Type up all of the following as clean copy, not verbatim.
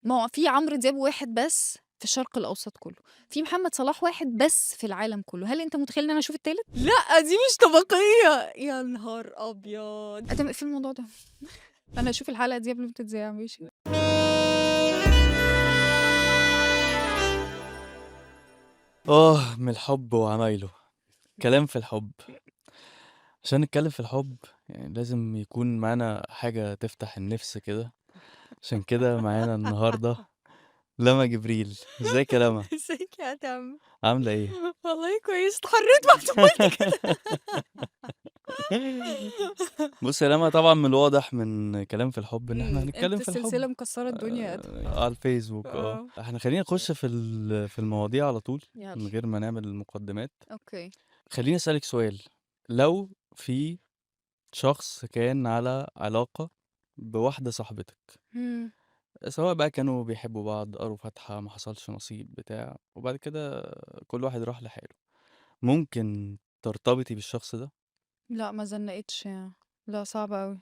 ما هو في عمرو دياب واحد بس في الشرق الأوسط كله، في محمد صلاح واحد بس في العالم كله، هل أنت متخيل إن أنا أشوف التالت؟ لأ، دي مش طبقية، يا نهار أبيض! طب اقفلي الموضوع ده، أنا هاشوف الحلقة دي قبل ما تتذاع ماشي؟ من الحب وعمايله. كلام في الحب. عشان نتكلم في الحب يعني لازم يكون معانا حاجة تفتح النفس كده. عشان كده معانا النهاردة لما جبريل. ازيك يا لما؟ ازيك يا أدهم؟ عاملة ايه؟ والله كويس، اتحريت بعد ما قُلت كده. بص يا لما، طبعا من الواضح من كلام في الحب ان احنا هنتكلم أنت في الحب. السلسلة مكسرة الدنيا يا أدهم. على الفيسبوك. احنا خلينا نخش في المواضيع على طول يالّا، من غير ما نعمل المقدمات. أوكي. خليني اسألك سؤال. لو في شخص كان على علاقة بواحدة صاحبتك، إمم. سواء بقى كانوا بيحبوا بعض، قروا فاتحة، ما حصلش نصيب بتاع، وبعد كده كل واحد راح لحاله، ممكن ترتبطي بالشخص ده؟ لأ ما زنقتش يعني، لأ صعب أوي.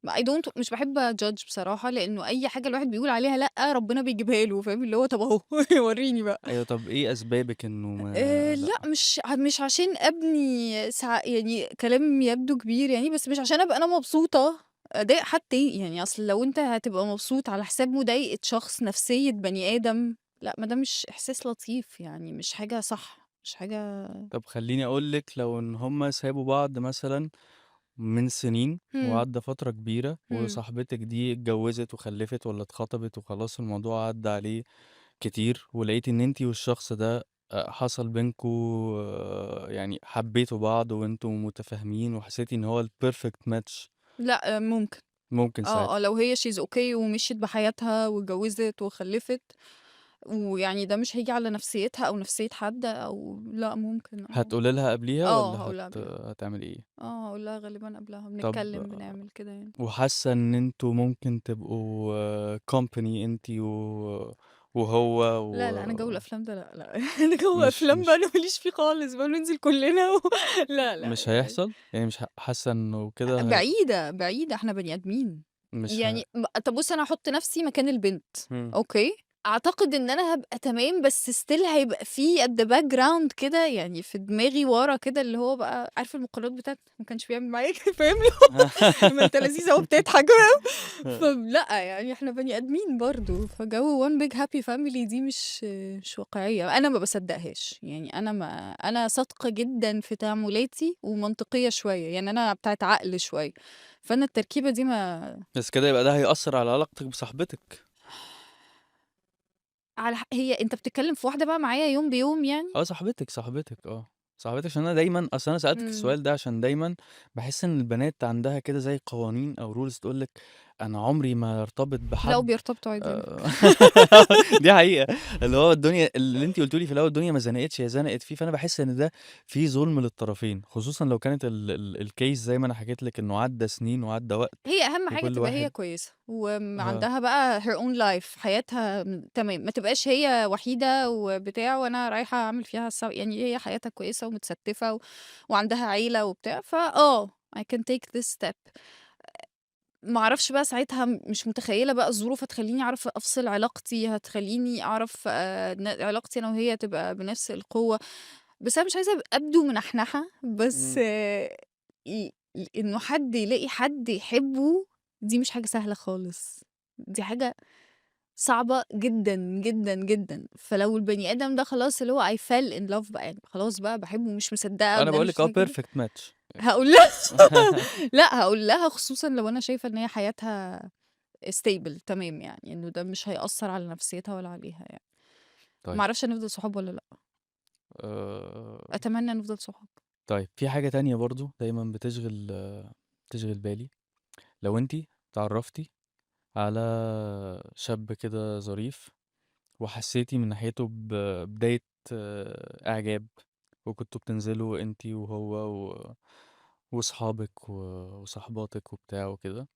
I don't مش باحب أjudge بصراحة، لإنه أي حاجة الواحد بيقول عليها لأ، ربنا بيجيبها له، فاهم؟ اللي هو طب أهو ورّيني بقى. ايوه، طب ايه اسبابك انه ما لا؟ لأ مش عشان أبني يعني كلام يبدو كبير يعني، بس مش عشان أبقى أنا مبسوطة أضايق حد تاني، يعني أصل لو أنت هتبقى مبسوط على حساب مضايقة شخص، نفسية بني آدم، لأ ما ده مش إحساس لطيف يعني، مش حاجة صح، مش حاجة. طب خليني اقولك، لو ان هما سابوا بعض مثلا من سنين إمم، وعدى فترة كبيرة، إمم. وصاحبتك دي اتجوزت وخلفت ولا اتخطبت وخلاص الموضوع عدى عليه كتير، ولقيت ان انتي والشخص ده حصل بينكو يعني حبيتوا بعض وانتوا متفاهمين وحسيتي ان هو البيرفكت ماتش، لأ ممكن. ممكن آه، ساعتها. لو هي she's okay ومشيت بحياتها واتجوزت وخلّفت، ويعني ده مش هييجي على نفسيتها أو نفسية حد أو لأ ممكن هتقولي لها قبليها آه، ولا هاقول لها قبلها. هتعملي ايه؟ هاقول لها غالبًا قبلها، طب بنتكلم، بنعمل كده يعني. وحاسة ان انتوا ممكن تبقوا كومباني انتي وهو لا، لأ، أنا جو الأفلام ده لأ، لأ، أنا جو مش أفلام بقى مش أنا ما ليش فيه خالص بقى ننزل كلنا لا، لأ، مش يعني هيحصل يعني، مش حاسة انه كده بعيدة، بعيدة، إحنا بني آدمين. مش يعني طب بُص أنا هاحُط نفسي مكان البنت، مم. أوكي؟ أعتقد إن أنا هابقى تمام، بس still هيبقى في at the background كده يعني في دماغي ورا كده اللي هو بقى عارف المقولات بتاعة ما كانش بيعمل معايا كده فاهم؟ اللي هو ما أنت لذيذ أهو بتضحك فاهم؟ فلأ، يعني إحنا بني آدمين برضه، فجو one big happy family دي مش واقعية، أنا ما باصدّقهاش، يعني أنا صادقة جدًا في تعاملاتي ومنطقية شوية، يعني أنا بتاعة عقل شوية، فأنا التركيبة دي ما بس كده يبقى ده هيأثر على علاقتك بصاحبتك. على هي أنت بتتكلم في واحدة بقى معايا يوم بيوم يعني؟ صاحبتك عشان انا دايما، اصل انا سألتك إمم. السؤال ده عشان دايما بحس ان البنات عندها كده زي قوانين او رولز تقولك انا عمري ما ارتبط لأ بحد. وبيرتبطوا عادي على آه، فكرة. دي حقيقة. اللي هو الدنيا اللي انت قلتولي في الاول، الدنيا ما زنقتش، هي زنقت فيه، فانا بحس ان ده في ظلم للطرفين، خصوصا لو كانت الكيس زي ما انا حكيت لك انه عدى سنين وعدى وقت هي أهم حاجة وكل تبقى هي واحد. كويسة، اه عندها بقى her own life حياتها تمام، ما تبقاش هي وحيدة وبتاع وأنا رايحة أعمل فيها يعني هي حياتها كويسة ومتستفة وعندها عيلة وبتاع، I can take this step. ما أعرفش بقى ساعتها مش متخيلة بقى الظروف هتخلّيني أعرف أفصل علاقتي، هتخلّيني أعرف علاقتي أنا وهي تبقى بنفس القوة، بس أنا مش عايزة أبدو منحنحة، بس مم. إنه حد يلاقي حد يحبه دي مش حاجة سهلة خالص، دي حاجة صعبة جدًا، جدًا، جدًا، فلو البني آدم ده خلاص اللي هو I fell in love بقى يعني خلاص بقى باحبه ومش مصدقة انا إن أنا بقولك في كده، بيرفكت ماتش. هاقول لها لأ هاقول لها خصوصًا لو أنا شايفة إن هي حياتها stable تمام يعني، إنه ده مش هيأثّر على نفسيتها ولا عليها يعني. ما طيب. أعرفش هنفضل صحاب والّا لأ، آه، أتمنى نفضل صحاب. طيب في حاجة تانية برضو دايما بتشغل بالي. لو انتي تعرفتي على شاب كده ظريف، وحسيتي من ناحيته ببداية إعجاب، وكنتوا بتنزلوا انتي وهو وصحابك وصحباتك وبتاع وكده،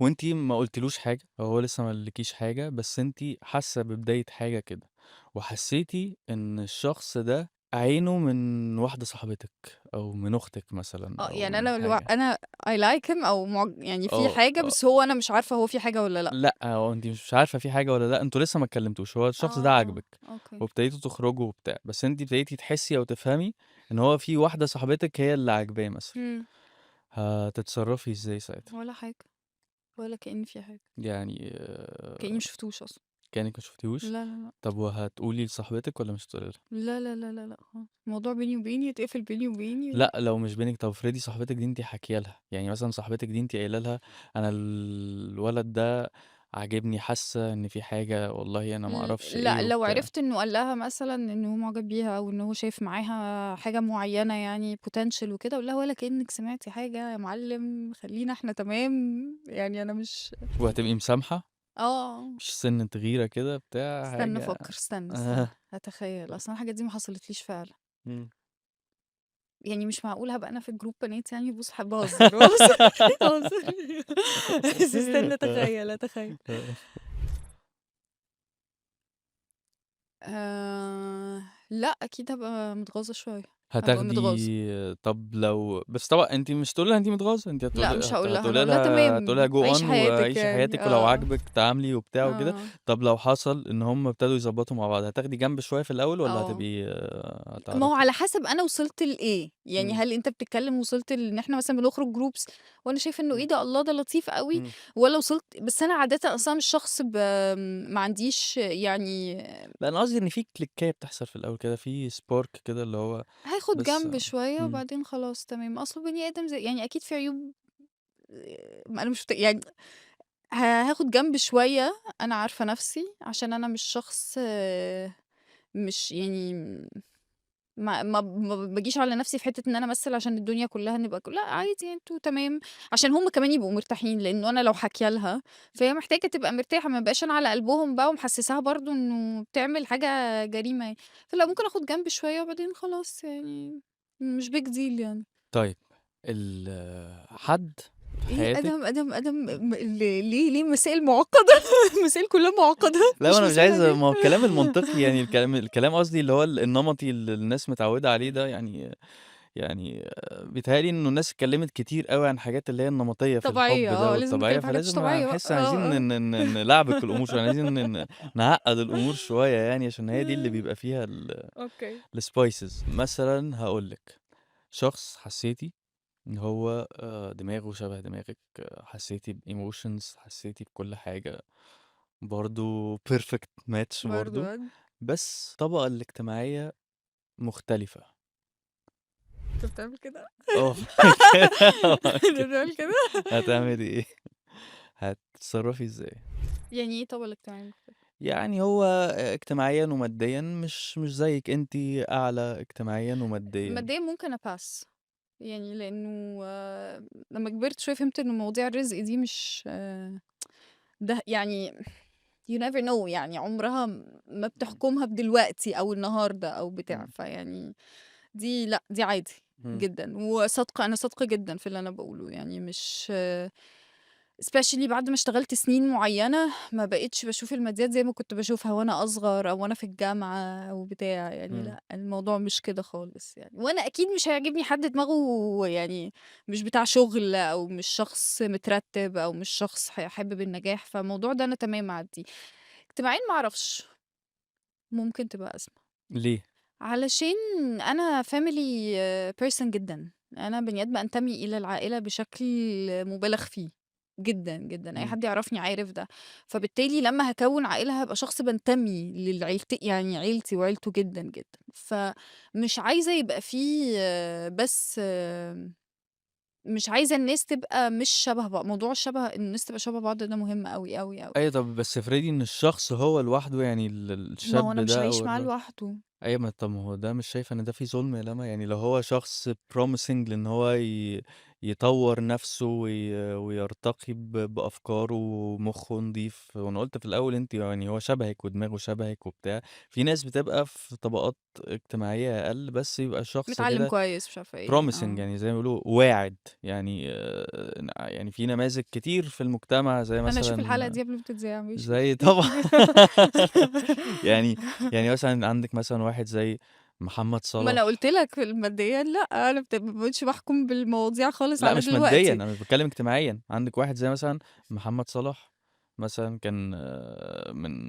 وانتي ما قلتلوش حاجة أو هو لسه ما قالكيش حاجة، بس انتي حاسة ببداية حاجة كده، وحسيتي ان الشخص ده عينه من واحدة صاحبتك أو من أختك مثلًا أو يعني من حاجة. أنا I like him أو يعني في آه، حاجة، بس هو أنا مش عارفة هو في حاجة والّا لأ. لأ، هو أنتِ مش عارفة في حاجة والّا لأ، أنتم لسه ما اتكلمتوش، هو الشخص ده آه، عاجبِك أوكي. وابتديتوا تخرجوا وبتاع، بس أنتِ ابتديتِ تحسي أو تفهمي إن هو في واحدة صاحبتِك هي اللي عاجباه مثلًا، إمم. هتتصرفي إزاي ساعتها؟ ولا حاجة، ولا كأن في حاجة، يعني كأني ما شفتوش أصلًا. كأنِك ما شفتيهوش؟ لا، لا، لأ. طب وهتقولي لصاحبتِك والّا مش هتقولي لها؟ لا، لا، لا، لا، لأ خالص. الموضوع بيني وبيني يتقفل بيني وبيني. لأ، لو مش بينِك طب افرضي صاحبتِك دي أنتِ حاكية لها، يعني مثلًا صاحبتِك دي أنتِ قايلة لها أنا الولد ده عاجبني، حاسة إن في حاجة، والله أنا ما أعرفش إيه لأ، لو وبتاع. عرفت إنه قال لها مثلًا إنه هو معجب بيها أو إن هو شايف معاها حاجة معيّنة يعني potential وكده، أقول لها ولا كأنِك سمعتِ حاجة يا معلم، خلّينا إحنا تمام، يعني أنا مش وهتبقي مسامحة؟ آه. مش سِنّة غيرة كده بتاع استنى حاجة؟ أفكّر، استنى، آه. هاتخيّل، أصل أنا الحاجات دي ما حصلتليش فعلًا. إمم. يعني مش معقول هابقى أنا في الجروب بنات يعني بُص باهزر، باهزر، باهزر. بس استنى أتخيّل. آه. لأ أكيد هابقى متغاظة شوية، هابقى متغاظة. طب لو بس طبعًا أنتِ مش هتقولي لها أنتِ متغاظة، أنتِ لأ مش هاقول لها، أنا هتقولي هاقول لها لها تمام، go عيشي on حياتِك وعيشي يعني، حياتِك ولو آه، عاجبِك تعاملي وبتاع وكده. آه، طب لو حصل إن هُم ابتدوا يضبّطوا مع بعض، هتاخدي جنب شوية في الأول والّا آه. هتبقي ما هو هتعرفي؟ على حسب أنا وصلت لإيه، يعني إمم. هل أنت بتتكلم وصلت لإن إحنا مثلًا بنخرج groups وأنا شايفة إنه إيه إمم. ده، الله ده لطيف أوي، إمم. والّا وصلت بس أنا عادةً أصلًا مش شخص ما عنديش يعني لأ أنا قصدي إن في كليكاية بتحصل في الأول كده، في spark كده اللي هو هاخد بس. جنب شوية إمم. وبعدين خلاص تمام، أصل بني آدم يعني أكيد في عيوب ما أنا مش يعني هاخد جنب شوية، أنا عارفة نَفْسي، عشان أنا مش شخص مش يعني ما باجيش على نَفْسي في حتّة إن أنا أمثّل عشان الدنيا كلّها نبقى لأ عادي أنتم تمام، عشان هُم كمان يبقوا مرتاحين، لإنه أنا لو حاكية لها فهي محتاجة تبقى مرتاحة، ما ابقاش أنا على قلبهم بقى ومحسّساها برضه إنه بتعمل حاجة جريمة يعني، فلأ ممكن آخد جنب شوية وبعدين خلاص يعني مش big deal يعني. طيب حد في إيه حياتِك. أدم ليه مسائل معقّدة مسائل كلّها معقّدة لا ما مش أنا مش مسائل عايز، عادية. ما هو الكلام المنطقي يعني الكلام قصدي اللي هو النمطي اللي الناس متعودة عليه ده يعني بيتهيأ لي إنه الناس اتكلمت كتير أوي عن حاجات اللي هي النمطية في طبيعية الحب ده لازم والطبيعية، نتكلّم في حاجات مش فلازم طبيعية بقى، هاحس عايزين نلعبك الأمور شوية، عايزين نعقّد الأمور شوية يعني عشان هي دي اللي بيبقى فيها أوكي. الspices. مثلًا هاقول لِك، شخص حسيتِ إن هو دماغه شبه دماغِك، حسيتِ بemotions، حسيتِ بكل حاجة، برضه perfect match برضه، برضه بس الطبقة الاجتماعية مختلفة. أنت بتعمل كده؟ آه أنت بتعمل كده؟ هتعملي إيه؟ هتتصرّفي إزاي؟ يعني إيه طَب الاجتماعي مختلف؟ يعني هو اجتماعيًا وماديًا مش زيِّك، أنتِ أعلى اجتماعيًا وماديًا. ماديًا ممكن أpass يعني لإنه لمّا كبرت شوية فهمت إن مواضيع الرزق دي مش ده يعني you never know يعني عمرها ما إمم. بتحكمها بدلوقتي أو النهارده أو بتاع، إمم. فيعني دي لأ، دي عادي إمم. جدًا، أنا صادقة جدًا في اللي أنا باقوله، يعني مش especially بعد ما اشتغلت سنين معيّنة، ما بقيتش باشوف الماديات زي ما كنت باشوفها وأنا أصغر أو وأنا في الجامعة أو بتاع، يعني إمم. لأ، الموضوع مش كده خالص يعني، وأنا أكيد مش هيعجبني حد دماغه يعني مش بتاع شغل أو مش شخص مترتب أو مش شخص حابب النجاح، فالموضوع ده أنا تمام أعدّيه. اجتماعيًا ما أعرفش، ممكن تبقى أزمة. ليه؟ علشان أنا family person جدًا، أنا بني آدمة أنتمي إلى العائلة بشكل مُبالغ فيه جدًا، جدًا، أي إمم. حد يعرفني عارف ده، فبالتالي لمّا هاكوّن عائلة هابقى شخص بانتمي يعني عيلتي وعيلته جدًا، جدًا، فمش عايزة يبقى في بس مش عايزة الناس تبقى مش شبه موضوع إن الناس تبقى شبه بعض ده مهم أوي، أوي، أوي، أيوه طب بس افرضي إن الشخص هو لوحده، يعني ما هو الشاب أنا مش ده هاعيش أو معاه لوحده. أيوه طب ما هو ده مش شايفة إن ده فيه ظلم يا لمى؟ يعني لو هو شخص promising لإن هو يطوّر نَفْسه ويرتقي بأفكاره ومُخّه نضيف، وأنا قُلت في الأول أنتِ يعني هو شبهِك ودماغه شبهِك وبتاع، في ناس بتبقى في طبقات اجتماعية أقل بس يبقى الشخص متعلّم كده كويس، مش عارفة إيه، promising، يعني زي ما بيقولوا واعد، يعني يعني في نماذج كتير في المجتمع زي أنا هاشوف الحلقة مثلًا دي قبل ما تتذاع ماشي. زي طبعًا يعني مثلًا عندِك مثلًا واحد زي محمد ما أنا قُلت صلاح. لك الماديًا لأ، أنا ما بقيتش باحكُم بالمواضيع خالص لأ على مش ماديًا، دلوقتي. أنا مش باتكلم اجتماعيًا، عندِك واحد زي مثلًا محمد صلاح مثلًا كان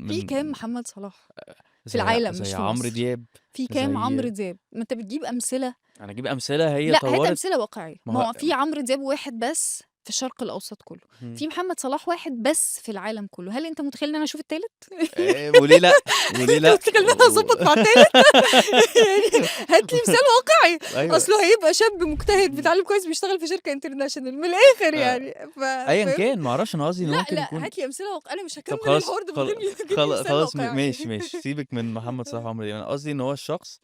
في كام من محمد صلاح في زي العالم مش زي في عمرو مصر؟ دياب، في كام عمرو زي دياب؟ ما أنت بتجيب أمثلة. أنا أجيب أمثلة هي لأ، هات طوّرت. أمثلة واقعية. ما ما هو هو في عمرو دياب واحد بس في الشرق الأوسط كله، إمم. في محمد صلاح واحد بس في العالم كله، هل أنت متخيل إن أنا أشوف التالت؟ وليه لأ، وليه أنت لأ متخيل إن أنا هاضبط مع التالت؟ يعني هات لي مثال واقعي، أيوه. أصله هيبقى شاب مجتهد إمم. بيتعلم كويس بيشتغل في شركة international من الآخر آآ يعني، أيًا فاهمني؟ كان، ما أعرفش، أنا قصدي إنه لأ، ممكن لأ، يكون. هات لي أمثلة أنا مش طب هاكمّل خلاص، الحوار ده من غير ما تجيب لي مثال خلاص واقعي. ماشي، سيبِك من محمد صلاح وعمرو دياب، أنا قصدي إن هو الشخص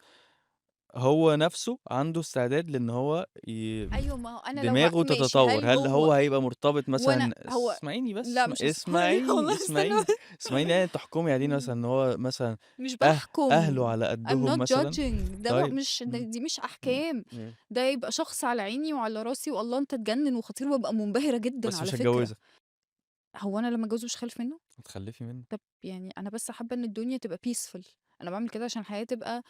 هو نَفْسه عنده استعداد لإن هو أيوه، ما هو أنا لو دماغه ماشي، تتطوّر، هل هل هو هو هيبقى مرتبط وأنا مثلًا هو اسمعيني بس، لأ، مش هاسمعني والله استنى اسمعيني، بس. اسمعيني يعني تحكمي عليه مثلًا إمم. إن هو مثلًا مش أهله باحكُم. على I'm قدّهم not مثلًا. judging. ده طيب. مش إمم. دي مش إمم. أحكام. إمم. ده يبقى شخص على عيني وعلى راسي والله أنت تجنن وخطير وابقى منبهرة جدًا بس على مش فكرة. هاتجوّزها، هو أنا لمّا أتجوّز مش هاخلف منه؟ هتخلّفي منه. طب يعني أنا بس حابة إن الدنيا تبقى peaceful. أنا باعمل كده عشان الحياة تبقى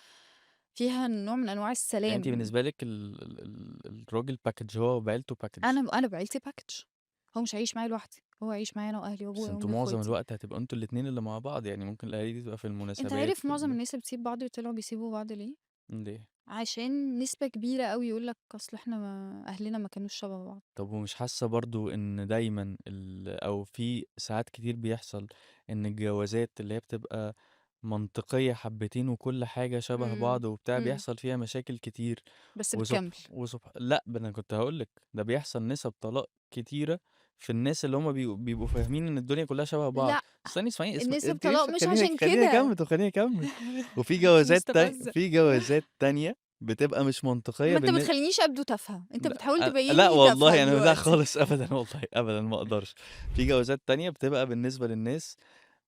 فيها نوع من أنواع يعني أنتِ السلام. بالنسبة لِك الراجل package، هو وعيلته package. أنا بعيلتي package. هو مش هيعيش معايا لوحدي، هو هيعيش معايا أنا وأهلي بس وأبويا أنتم وأمي معظم وأخواتي. الوقت هتبقوا أنتم الاتنين اللي مع بعض، يعني ممكن الأهالي دي تبقى في أنت المناسبات عارف في معظم الناس اللي بتسيب بعض وطلعوا بيسيبوا بعض ليه؟ ليه؟ عشان نسبة كبيرة أوي يقول لك أصل إحنا أهلنا ما كانوش شبه بعض. طب ومش حاسة برضه إن دايمًا أو في ساعات كتير بيحصل إن الجوازات اللي هي بتبقى منطقية حبتين وكل حاجة شبه إمم. بعض وبتاع، إمم. بيحصل فيها مشاكل كتير. بس بتكمّل. لأ، أنا كنت هاقول لِك، ده بيحصل نِسَب طلاق كتيرة في الناس اللي هُم بيبقوا فاهمين إن الدنيا كلّها شبه بعض. لأ، استني اسمعيني، النسب أنتِ طلاق لسه مش عشان خلّيني كده. أكمّل، طب خلّيني أكمّل. وفي أنت جوازات مستفزة. في جوازات تانية بتبقى مش منطقية ما أنت بتخلّينيش أبدو تافهة، أنت بتحاول لأ تبيّن لي تافهة والله أنا لأ دلوقتي. خالص أبدًا والله، أبدًا ما أقدرش. في جوازات تانية بتبقى بالنسبة للناس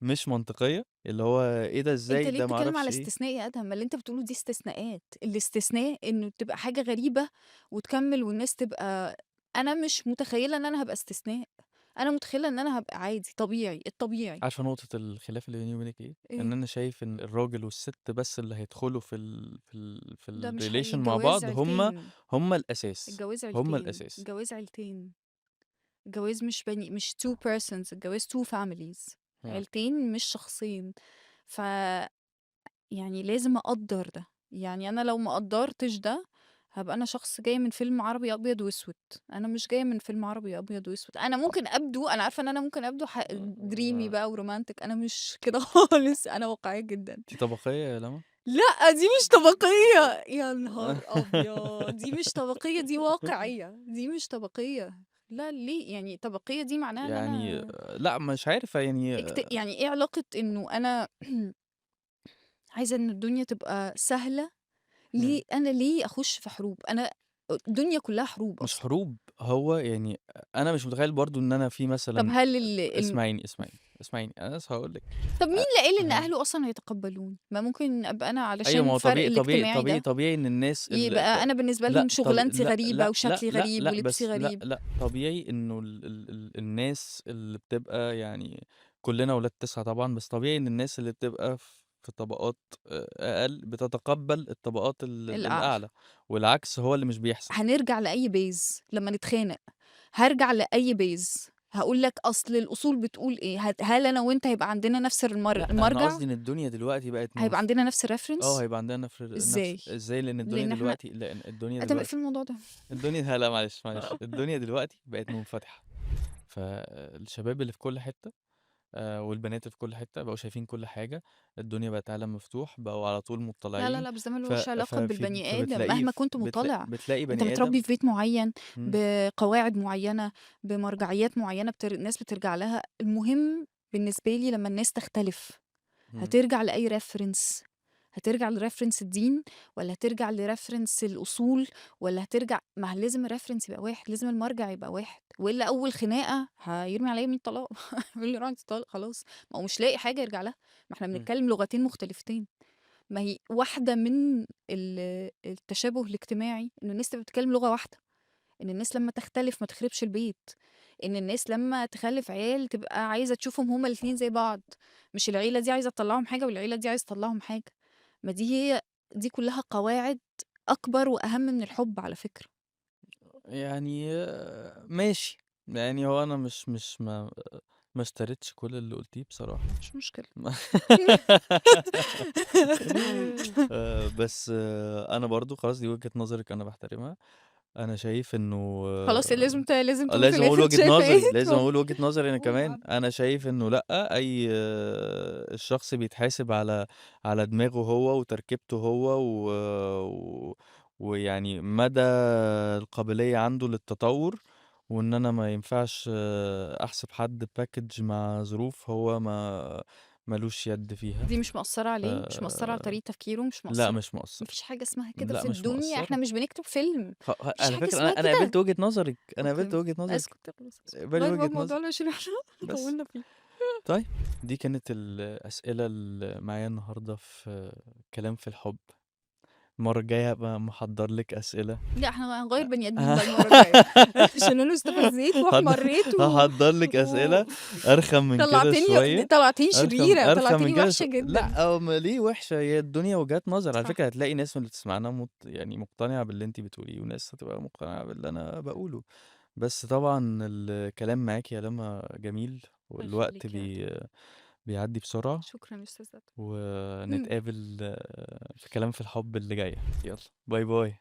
مش منطقية، اللي هو إيه ده أنت إزاي ليه ده ما بتتكلم على أعرفش إيه. استثناء يا أدهم؟ ما اللي أنت بتقوله دي استثناءات، الاستثناء إنه تبقى حاجة غريبة وتكمّل والناس تبقى أنا مش متخيّلة إن أنا هابقى استثناء، أنا متخيّلة إن أنا هابقى عادي، طبيعي، الطبيعي. عارفة نقطة الخلاف اللي بيني وبينِك إيه؟ إن إيه؟ أنا شايف إن الراجل والست بس اللي هيدخلوا في ده مش الrelation حقيقي، مع الجواز بعض عيلتين. هم الأساس، الجواز هم عيلتين، الأساس. الجواز عيلتين. الجواز مش 2 persons، الجواز 2 families. إمم. عيلتين مش شخصين. ف يعني لازم أقدّر ده. يعني أنا لو ما قدّرتش ده، هابقى أنا شخص جاي من فيلم عربي أبيض وأسود. أنا مش جاية من فيلم عربي أبيض وأسود. أنا عارفة إن أنا ممكن أبدو dreamy بقى وromantic. أنا مش كده خالص، أنا واقعية جدًا. أنتِ طبقية يا لمى؟ لأ، دي مش طبقية، يا نهار أبيض! دي مش طبقية، دي واقعية، دي مش طبقية. لا ليه؟ يعني طبقية دي معناها إن يعني أنا لأ مش عارف يعني. يعني إيه علاقة إنه أنا عايزة إن الدنيا تبقى سهلة. إمم. أنا ليه أخُش في حروب؟ أنا الدنيا كلّها حروب مش أصلًا. حروب، هو يعني أنا مش متخيّل برضه إن أنا في طب مثلًا هل اسمعيني، أنا بس هاقول لِك. طب مين أ اللي قال إن ها أهله أصلًا هيتقبّلوني؟ ما ممكن أبقى أنا أيوه، ما علشان هو الفرق الاجتماعي ده، طبيعي إن الناس يبقى أنا بالنسبة لهم لأ، شُغلانتي لأ، غريبة لأ، لأ، وشكلي لأ، غريب لأ، ولبسي بس لأ، غريب. لأ، طبيعي إنه الناس اللي بتبقى يعني كلنا ولاد 9 طبعًا، بس طبيعي إن الناس اللي بتبقى في طبقات أقل بتتقبّل الطبقات الأعلى. الأعلى، والعكس هو اللي مش بيحصل. هنرجع لأي base لمّا نتخانق. هارجع لأي base، هاقول لك أصل الأصول بتقول إيه. هل أنا وأنت هيبقى عندنا نفس لأ، أنا المرجع؟ قصدي إن الدنيا دلوقتي بقت هيبقى عندنا نفس الreference؟ هيبقى عندنا إزاي؟ إزاي؟ لإن الدنيا لإن إحنا دلوقتي لإن الدنيا طب اقفل دلوقتي الموضوع ده. لأ معلش، الدنيا دلوقتي بقت منفتحة، فالشباب اللي في كل حتة والبنات اللي في كل حتة بقوا شايفين كل حاجة، الدنيا بقت عالم مفتوح، بقوا على طول لا، لا، مطّلعين. لأ، بس ده ما ف لوش علاقة ففي بالبني آدم فبتلاقيه مهما كنت مُطّلع. بتلاقي أنت بني آدم. متربي في بيت معيّن، إمم. بقواعد معيّنة، بمرجعيات معيّنة الناس بترجع لها. المهم بالنسبة لي لمّا الناس تختلف، إمم. هترجع لأي reference. هترجع لreference الدين والّا هترجع لreference الأصول والّا ما هو لازم الreference يبقى واحد، لازم المرجع يبقى واحد، وإلا أول خناقة هيرمي عليّا 100 طلاق. هيقول لي روح أنتِ طالق خلاص. ما هو مش لاقي حاجة يرجع لها. ما إحنا إمم. بنتكلم لغتين مختلفتين. ما هي واحدة من التشابه الاجتماعي إن الناس تبقى بتتكلم لغة واحدة، إن الناس لمّا تختلف ما تخربش البيت، إن الناس لمّا تخلّف عيال تبقى عايزة تشوفهم هُم الاتنين زي بعض، مش العيلة دي عايزة تطلّعهم حاجة والعيلة دي عايزة تطلّعهم حاجة. ما دي هي دي كلها قواعد أكبر وأهم من الحب على فكرة. يعني ماشي، يعني هو أنا مش ما اشتريتش كل اللي قُلتيه بصراحة. مش مشكلة. بس أنا برضه خلاص دي وجهة نظرِك أنا باحترمها. أنا شايف إنه خلاص لازم تقول في لازم أقول الآخر أنت وجهة شايفة إيه؟ نظري، لازم اتفضل. أقول وجهة نظري أنا قُل يا كمان. عم. أنا شايف إنه لأ، أي الشخص بيتحاسب على دماغه هو وتركيبته هو و ويعني مدى القابلية عنده للتطوّر، وإن أنا ما ينفعش أحسب حد package مع ظروف هو ما لوش يد فيها. دي مش مأثّرة عليه، مش مأثّرة على آآ طريقة تفكيره، مش لأ مأثّرة. مش ما مؤثّرة، فيش حاجة اسمها كده لأ في مش الدنيا، إحنا مؤثّرة. مش بنكتب فيلم، ما فيش على حاجة فكرة اسمها أنا قابلت كده. وجهة نظرِك، أنا قابلت أوكي، وجهة نظرِك، اسكت خلاص اسكت. اقبلي غيّر بقى وجهة الموضوع نظري. ده عشان إحنا بس. طوّلنا فيه. طيب، دي كانت الأسئلة اللي معايا النهارده في كلام في الحب. المرة الجاية هابقى محضّر لِك أسئلة. لأ إحنا هنغيّر بني آدمين بقى المرّة الجاية، عشان أنا استفزيت هاض واحمريت هاحضّر لِك و أسئلة أرخم من كده شوية. طلعتيني شريرة، أرخم من طلعتيني كده وحشة جدًا. لأ، ليه وِحشة؟ هي الدنيا وجهات نظر. على صح. فكرة هتلاقي ناس من اللي تسمعنا يعني مقتنعة باللي أنتِ بتقوليه، وناس هتبقى مقتنعة باللي أنا باقوله. بس طبعًا الكلام معاكِ يا لمى جميل، الله والوقت يخلّيك يا آدم. بيعدّي بسرعة. شكرًا يا أستاذ آدم. إمم. ونتقابل في كلام في الحب اللي جاية. يلا باي باي.